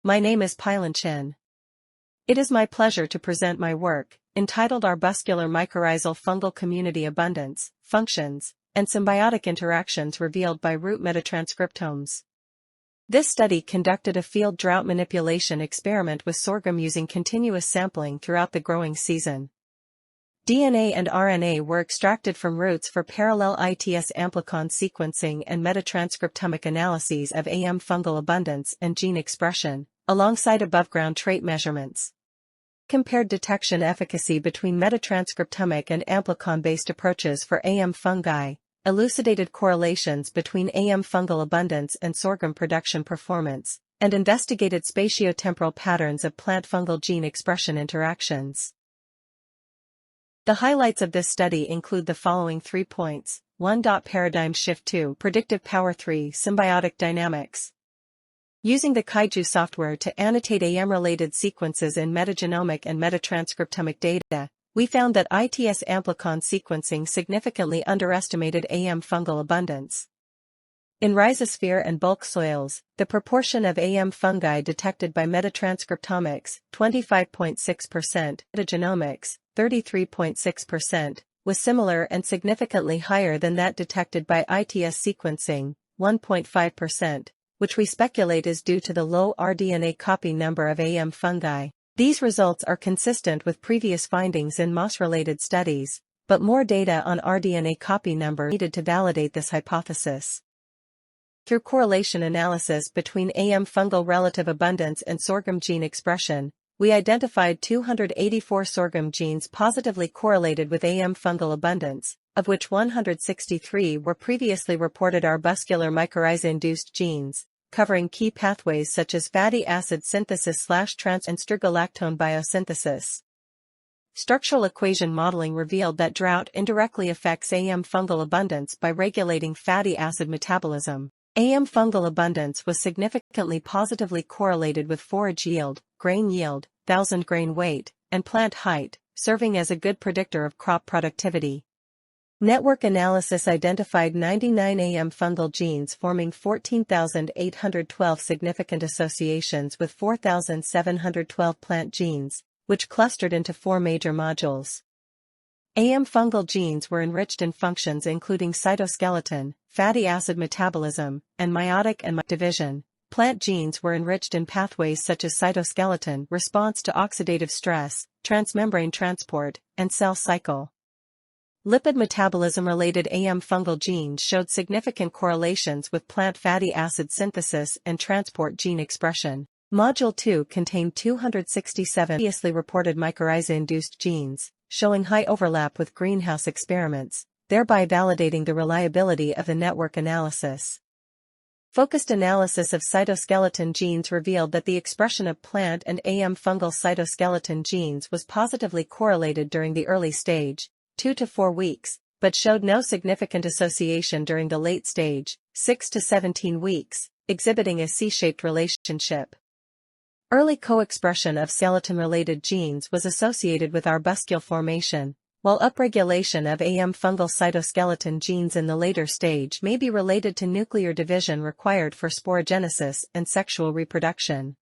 My name is Peilin Chen. It is my pleasure to present my work, entitled Arbuscular Mycorrhizal Fungal Community Abundance, Functions, and Symbiotic Interactions Revealed by Root Metatranscriptomes. This study conducted a field drought manipulation experiment with sorghum using continuous sampling throughout the growing season. DNA and RNA were extracted from roots for parallel ITS amplicon sequencing and metatranscriptomic analyses of fungal abundance and gene expression, alongside above-ground trait measurements. Compared detection efficacy between metatranscriptomic and amplicon-based approaches for fungi, elucidated correlations between fungal abundance and sorghum production performance, and investigated spatiotemporal patterns of plant fungal gene expression interactions. The highlights of this study include the following 3 points. 1. Paradigm shift. 2. Predictive power. 3. Symbiotic dynamics. Using the Kaiju software to annotate related sequences in metagenomic and metatranscriptomic data, we found that ITS amplicon sequencing significantly underestimated fungal abundance. In rhizosphere and bulk soils, the proportion of fungi detected by metatranscriptomics, 25.6%, metagenomics, 33.6%, was similar and significantly higher than that detected by ITS sequencing, 1.5%, which we speculate is due to the low rDNA copy number of fungi. These results are consistent with previous findings in moss-related studies, but more data on rDNA copy number needed to validate this hypothesis. Through correlation analysis between fungal relative abundance and sorghum gene expression, we identified 284 sorghum genes positively correlated with fungal abundance, of which 163 were previously reported arbuscular mycorrhiza-induced genes, covering key pathways such as fatty acid synthesis/trans and strigolactone biosynthesis. Structural equation modeling revealed that drought indirectly affects fungal abundance by regulating fatty acid metabolism. Fungal abundance was significantly positively correlated with forage yield, grain yield, 1000 grain weight, and plant height, serving as a good predictor of crop productivity. Network analysis identified 99 fungal genes forming 14,812 significant associations with 4,712 plant genes, which clustered into 4 major modules. Fungal genes were enriched in functions including cytoskeleton, fatty acid metabolism, and meiotic and division. Plant genes were enriched in pathways such as cytoskeleton response to oxidative stress, transmembrane transport, and cell cycle. Lipid metabolism-related fungal genes showed significant correlations with plant fatty acid synthesis and transport gene expression. Module 2 contained 267 previously reported mycorrhiza-induced genes, showing high overlap with greenhouse experiments, thereby validating the reliability of the network analysis. Focused analysis of cytoskeleton genes revealed that the expression of plant and fungal cytoskeleton genes was positively correlated during the early stage, 2 to 4 weeks, but showed no significant association during the late stage, 6 to 17 weeks, exhibiting a C-shaped relationship. Early co-expression of skeleton-related genes was associated with arbuscule formation, while upregulation of fungal cytoskeleton genes in the later stage may be related to nuclear division required for sporogenesis and sexual reproduction.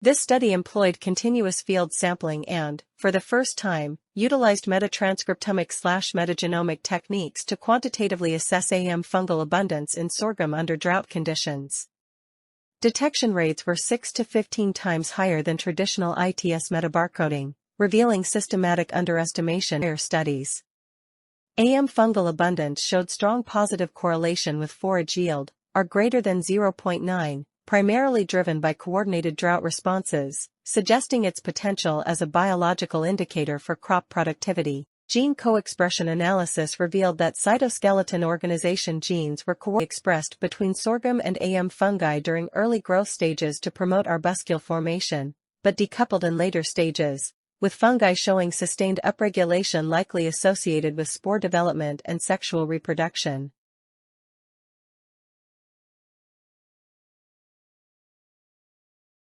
This study employed continuous field sampling and, for the first time, utilized metatranscriptomic/metagenomic techniques to quantitatively assess fungal abundance in sorghum under drought conditions. Detection rates were 6 to 15 times higher than traditional ITS metabarcoding, revealing systematic underestimation in studies. Fungal abundance showed strong positive correlation with forage yield, are greater than 0.9, primarily driven by coordinated drought responses, suggesting its potential as a biological indicator for crop productivity. Gene co-expression analysis revealed that cytoskeleton organization genes were co-expressed between sorghum and fungi during early growth stages to promote arbuscule formation, but decoupled in later stages, with fungi showing sustained upregulation likely associated with spore development and sexual reproduction.